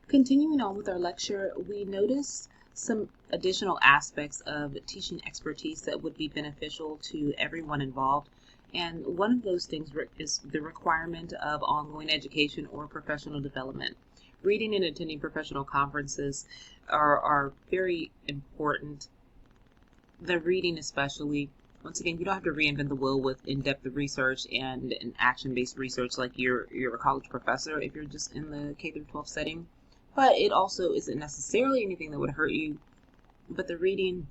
Continuing on with our lecture, we noticed some additional aspects of teaching expertise that would be beneficial to everyone involved. And one of those things is the requirement of ongoing education or professional development. Reading and attending professional conferences are very important. The reading especially. Once again, you don't have to reinvent the wheel with in-depth research and action-based research like you're a college professor if you're just in the K through 12 setting. But it also isn't necessarily anything that would hurt you. But the reading,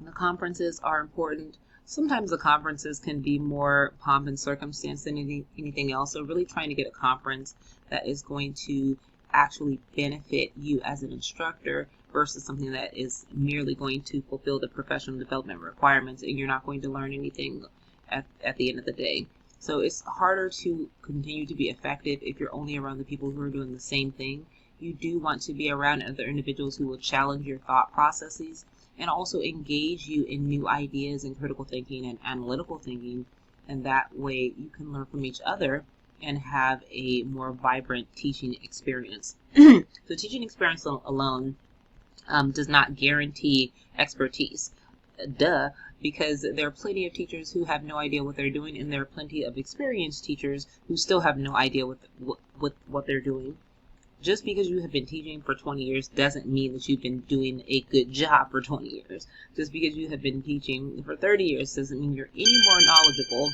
the conferences are important. Sometimes the conferences can be more pomp and circumstance than anything else. So really trying to get a conference that is going to actually benefit you as an instructor versus something that is merely going to fulfill the professional development requirements and you're not going to learn anything at the end of the day. So it's harder to continue to be effective if you're only around the people who are doing the same thing. You do want to be around other individuals who will challenge your thought processes and also engage you in new ideas and critical thinking and analytical thinking. And that way you can learn from each other and have a more vibrant teaching experience. So teaching experience alone does not guarantee expertise. Duh, because there are plenty of teachers who have no idea what they're doing, and there are plenty of experienced teachers who still have no idea what they're doing. Just because you have been teaching for 20 years doesn't mean that you've been doing a good job for 20 years. Just because you have been teaching for 30 years doesn't mean you're any more knowledgeable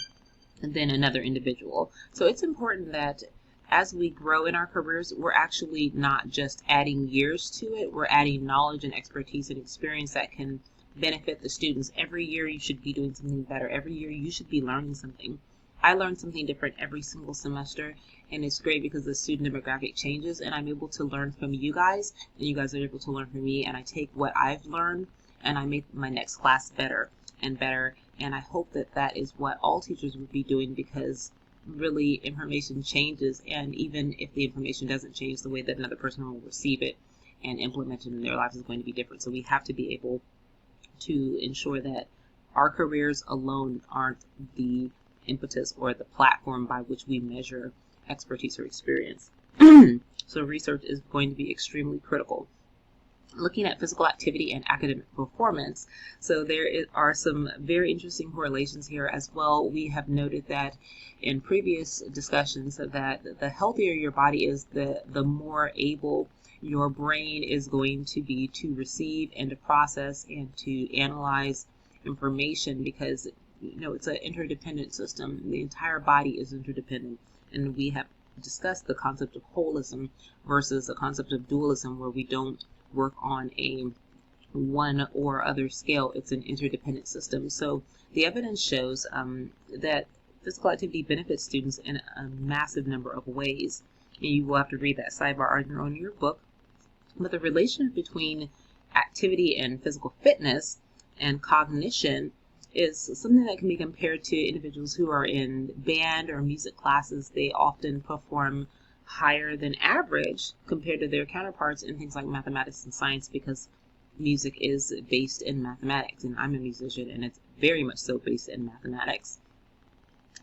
than another individual. So it's important that as we grow in our careers, we're actually not just adding years to it, we're adding knowledge and expertise and experience that can benefit the students. Every year you should be doing something better. Every year you should be learning something. I learn something different every single semester, and it's great because the student demographic changes and I'm able to learn from you guys and you guys are able to learn from me, and I take what I've learned and I make my next class better and better. And I hope that that is what all teachers would be doing, because really information changes, and even if the information doesn't change, the way that another person will receive it and implement it in their lives is going to be different. So we have to be able to ensure that our careers alone aren't the impetus or the platform by which we measure expertise or experience. So research is going to be extremely critical. Looking at physical activity and academic performance, so there are some very interesting correlations here as well. We have noted that in previous discussions that the healthier your body is, the more able your brain is going to be to receive and to process and to analyze information, because it's an interdependent system. The entire body is interdependent, and we have discussed the concept of holism versus the concept of dualism, where we don't work on a one or other scale. It's an interdependent system. So the evidence shows that physical activity benefits students in a massive number of ways. And you will have to read that sidebar on your own in your book. But the relation between activity and physical fitness and cognition is something that can be compared to individuals who are in band or music classes. They often perform higher than average compared to their counterparts in things like mathematics and science, because music is based in mathematics, and I'm a musician and it's very much so based in mathematics.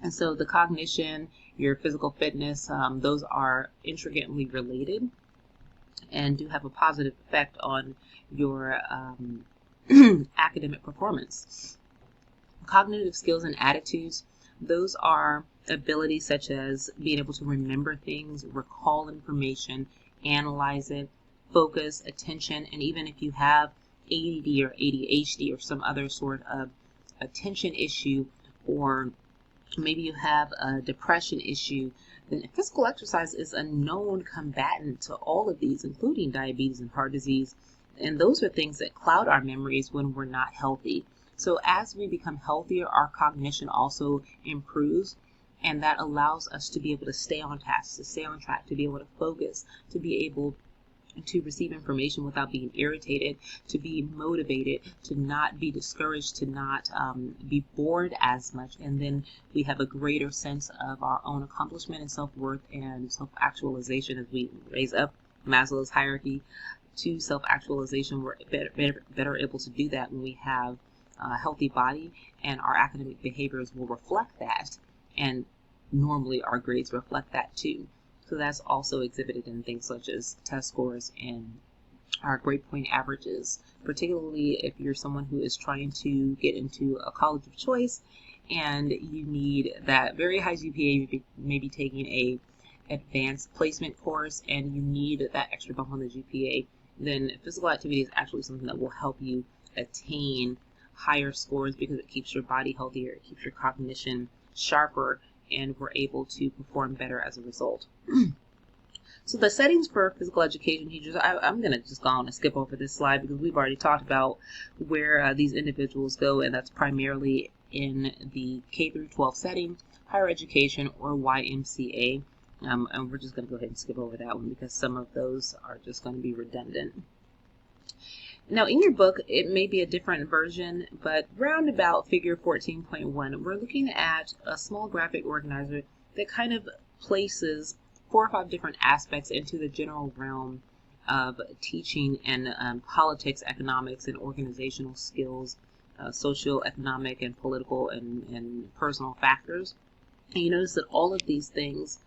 And so the cognition, your physical fitness, those are intricately related and do have a positive effect on your academic performance. Cognitive skills and attitudes, those are abilities such as being able to remember things, recall information, analyze it, focus, attention, and even if you have ADD or ADHD or some other sort of attention issue, or maybe you have a depression issue, then physical exercise is a known combatant to all of these, including diabetes and heart disease. And those are things that cloud our memories when we're not healthy. So as we become healthier, our cognition also improves, and that allows us to be able to stay on task, to stay on track, to be able to focus, to be able to receive information without being irritated, to be motivated, to not be discouraged, to not be bored as much. And then we have a greater sense of our own accomplishment and self-worth and self-actualization as we raise up Maslow's hierarchy to self-actualization. We're better able to do that when we have a healthy body, and our academic behaviors will reflect that, and normally our grades reflect that too. So that's also exhibited in things such as test scores and our grade point averages, particularly if you're someone who is trying to get into a college of choice and you need that very high GPA, maybe taking a advanced placement course and you need that extra bump on the GPA, then physical activity is actually something that will help you attain higher scores because it keeps your body healthier, it keeps your cognition sharper, and we're able to perform better as a result. So the settings for physical education teachers, I'm going to just go on and skip over this slide because we've already talked about where these individuals go, and that's primarily in the K through 12 setting, higher education, or YMCA. And we're just going to go ahead and skip over that one because some of those are just going to be redundant. Now, in your book, it may be a different version, but round about figure 14.1, we're looking at a small graphic organizer that kind of places 4 or 5 different aspects into the general realm of teaching and politics, economics, and organizational skills, social, economic, and political and personal factors. And you notice that all of these things,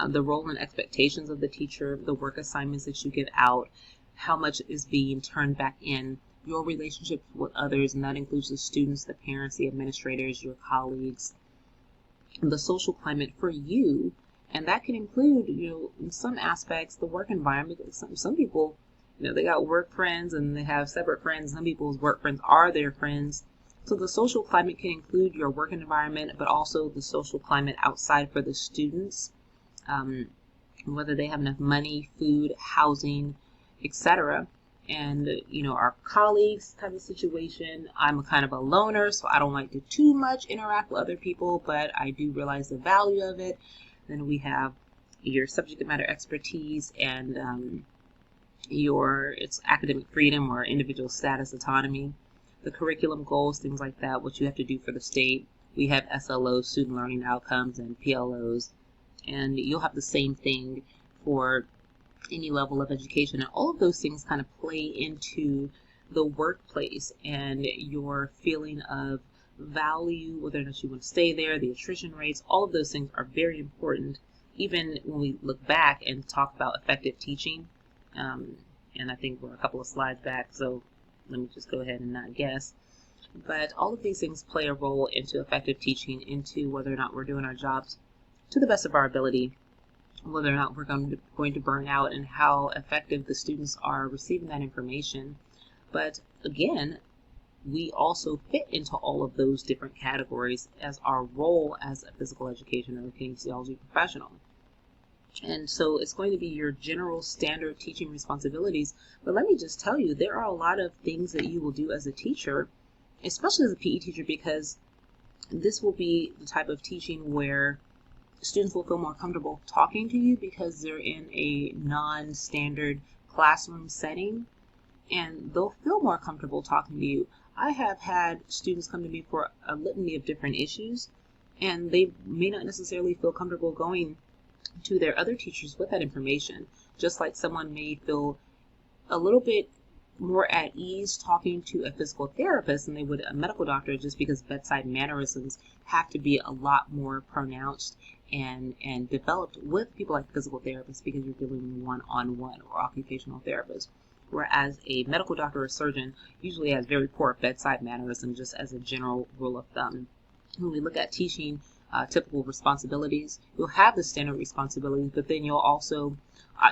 the role and expectations of the teacher, the work assignments that you give out, how much is being turned back in, your relationships with others, and that includes the students, the parents, the administrators, your colleagues, the social climate for you, and that can include, in some aspects, the work environment. Some people, they got work friends and they have separate friends. Some people's work friends are their friends. So the social climate can include your work environment, but also the social climate outside for the students, whether they have enough money, food, housing, etc. And, our colleagues type of situation. I'm a kind of a loner, so I don't like to too much interact with other people, but I do realize the value of it. Then we have your subject matter expertise and it's academic freedom or individual status autonomy, the curriculum goals, things like that, what you have to do for the state. We have SLOs, student learning outcomes, and PLOs, and you'll have the same thing for any level of education. And all of those things kind of play into the workplace and your feeling of value, whether or not you want to stay there, the attrition rates, all of those things are very important, even when we look back and talk about effective teaching. And I think we're a couple of slides back, so let me just go ahead and not guess. But all of these things play a role into effective teaching, into whether or not we're doing our jobs to the best of our ability, whether or not we're going to burn out, and how effective the students are receiving that information. But again, we also fit into all of those different categories as our role as a physical education or a kinesiology professional. And so it's going to be your general standard teaching responsibilities. But let me just tell you, there are a lot of things that you will do as a teacher, especially as a PE teacher, because this will be the type of teaching where students will feel more comfortable talking to you because they're in a non-standard classroom setting, and they'll feel more comfortable talking to you. I have had students come to me for a litany of different issues, and they may not necessarily feel comfortable going to their other teachers with that information, just like someone may feel a little bit more at ease talking to a physical therapist than they would a medical doctor, just because bedside mannerisms have to be a lot more pronounced and developed with people like physical therapists, because you're dealing one-on-one, or occupational therapists. Whereas a medical doctor or surgeon usually has very poor bedside mannerisms, just as a general rule of thumb. When we look at teaching typical responsibilities, you'll have the standard responsibilities, but then you'll also,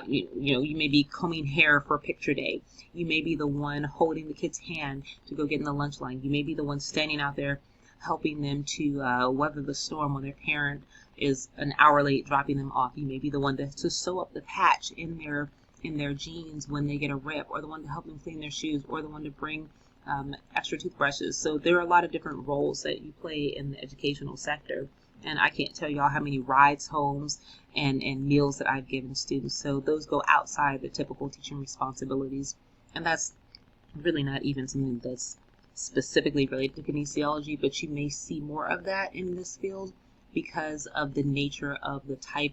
you may be combing hair for picture day. You may be the one holding the kid's hand to go get in the lunch line. You may be the one standing out there helping them to weather the storm when their parent is an hour late dropping them off. You may be the one to sew up the patch in their jeans when they get a rip, or the one to help them clean their shoes, or the one to bring extra toothbrushes. So there are a lot of different roles that you play in the educational sector. And I can't tell y'all how many rides homes and meals that I've given students. So those go outside the typical teaching responsibilities. And that's really not even something that's specifically related to kinesiology, but you may see more of that in this field because of the nature of the type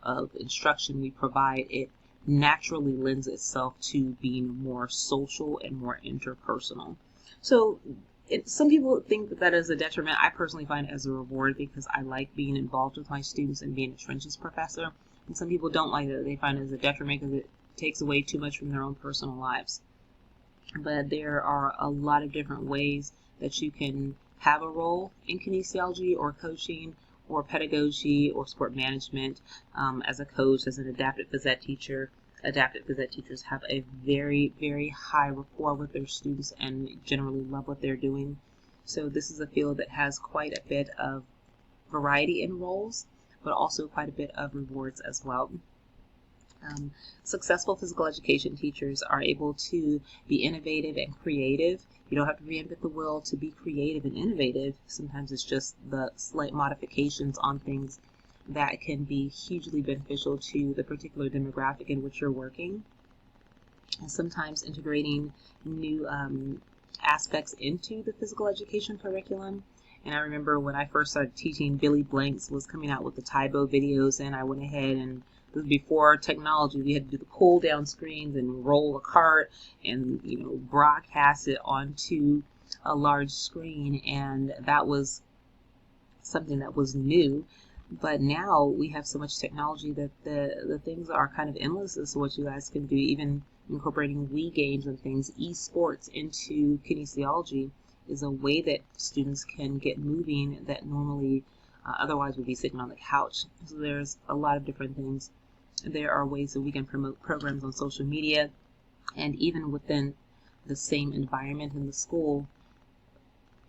of instruction we provide. It naturally lends itself to being more social and more interpersonal. So some people think that is a detriment. I personally find it as a reward because I like being involved with my students and being a trenches professor. And some people don't like it. They find it as a detriment because it takes away too much from their own personal lives. But there are a lot of different ways that you can have a role in kinesiology or coaching or pedagogy or sport management. As a coach, as an adaptive phys ed teacher. Adaptive phys ed teachers have a very, very high rapport with their students and generally love what they're doing. So this is a field that has quite a bit of variety in roles, but also quite a bit of rewards as well. Successful physical education teachers are able to be innovative and creative. You don't have to reinvent the wheel to be creative and innovative. Sometimes it's just the slight modifications on things that can be hugely beneficial to the particular demographic in which you're working. And sometimes integrating new aspects into the physical education curriculum. And I remember when I first started teaching, Billy Blanks was coming out with the Tybo videos, and I went ahead, and this was before technology. We had to do the pull down screens and roll a cart and broadcast it onto a large screen, and that was something that was new. But now we have so much technology that the things are kind of endless as to what you guys can do, even incorporating Wii games and things. Esports into kinesiology is a way that students can get moving that normally otherwise would be sitting on the couch. So there's a lot of different things. There are ways that we can promote programs on social media, and even within the same environment in the school.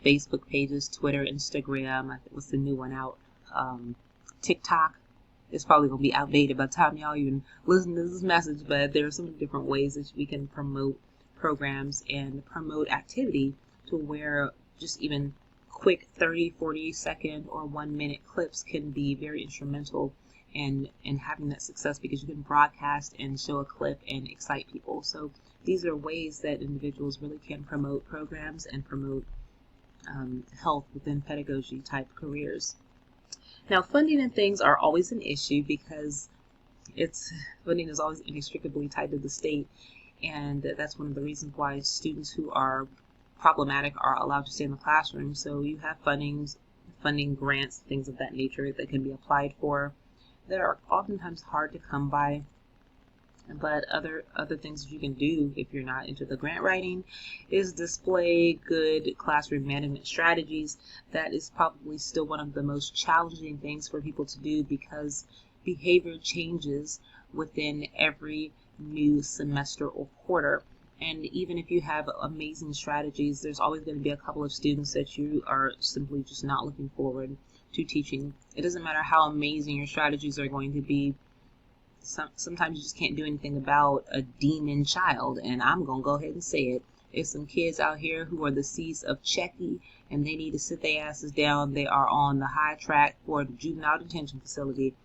Facebook pages, Twitter, Instagram, I think what's the new one out? TikTok is probably going to be outdated by the time y'all even listen to this message, but there are so many different ways that we can promote programs and promote activity to where just even quick 30, 40 second or 1 minute clips can be very instrumental in having that success, because you can broadcast and show a clip and excite people. So these are ways that individuals really can promote programs and promote health within pedagogy type careers. Now, funding and things are always an issue because funding is always inextricably tied to the state, and that's one of the reasons why students who are problematic are allowed to stay in the classroom. So you have funding grants, things of that nature that can be applied for that are oftentimes hard to come by. But other things that you can do if you're not into the grant writing is display good classroom management strategies. That is probably still one of the most challenging things for people to do, because behavior changes within every new semester or quarter. And even if you have amazing strategies, there's always going to be a couple of students that you are simply just not looking forward to teaching. It doesn't matter how amazing your strategies are going to be. Sometimes you just can't do anything about a demon child, and I'm going to go ahead and say it. There's some kids out here who are the seeds of Chucky, and they need to sit their asses down. They are on the high track for the juvenile detention facility.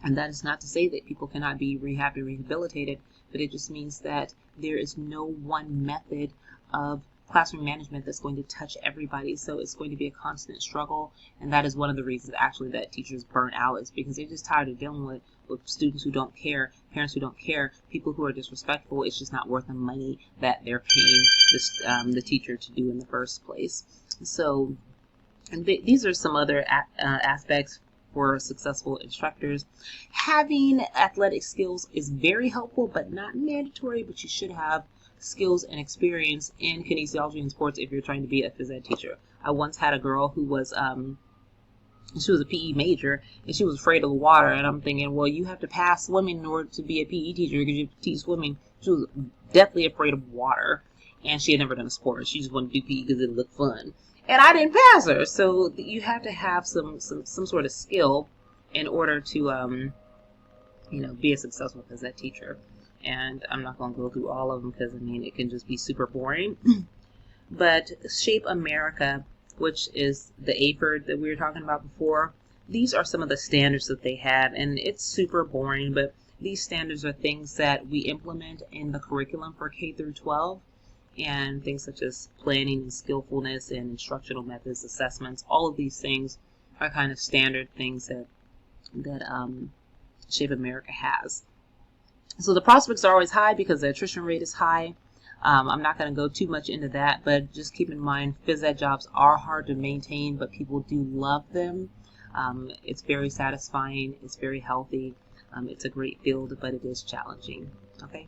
And that is not to say that people cannot be rehabbed and rehabilitated, but it just means that there is no one method of classroom management that's going to touch everybody. So it's going to be a constant struggle, and that is one of the reasons actually that teachers burn out, is because they're just tired of dealing with students who don't care, parents who don't care, people who are disrespectful. It's just not worth the money that they're paying the teacher to do in the first place. So these are some other aspects for successful instructors. Having athletic skills is very helpful, but not mandatory, but you should have skills and experience in kinesiology and sports if you're trying to be a phys ed teacher. I once had a girl who was she was a PE major, and she was afraid of the water, and I'm thinking, well, you have to pass swimming in order to be a PE teacher because you have to teach swimming. She was definitely afraid of water, and she had never done a sport. She just wanted to do PE because it looked fun, and I didn't pass her. So you have to have some sort of skill in order to be a successful phys ed teacher. And I'm not going to go through all of them because it can just be super boring. But Shape America, which is the AFERD that we were talking about before, these are some of the standards that they have, and it's super boring, but these standards are things that we implement in the curriculum for K through 12, and things such as planning and skillfulness and instructional methods, assessments. All of these things are kind of standard things that Shape America has. So the prospects are always high because the attrition rate is high. I'm not going to go too much into that, but just keep in mind phys ed jobs are hard to maintain, but people do love them. It's very satisfying. It's very healthy. It's a great field, but it is challenging. Okay.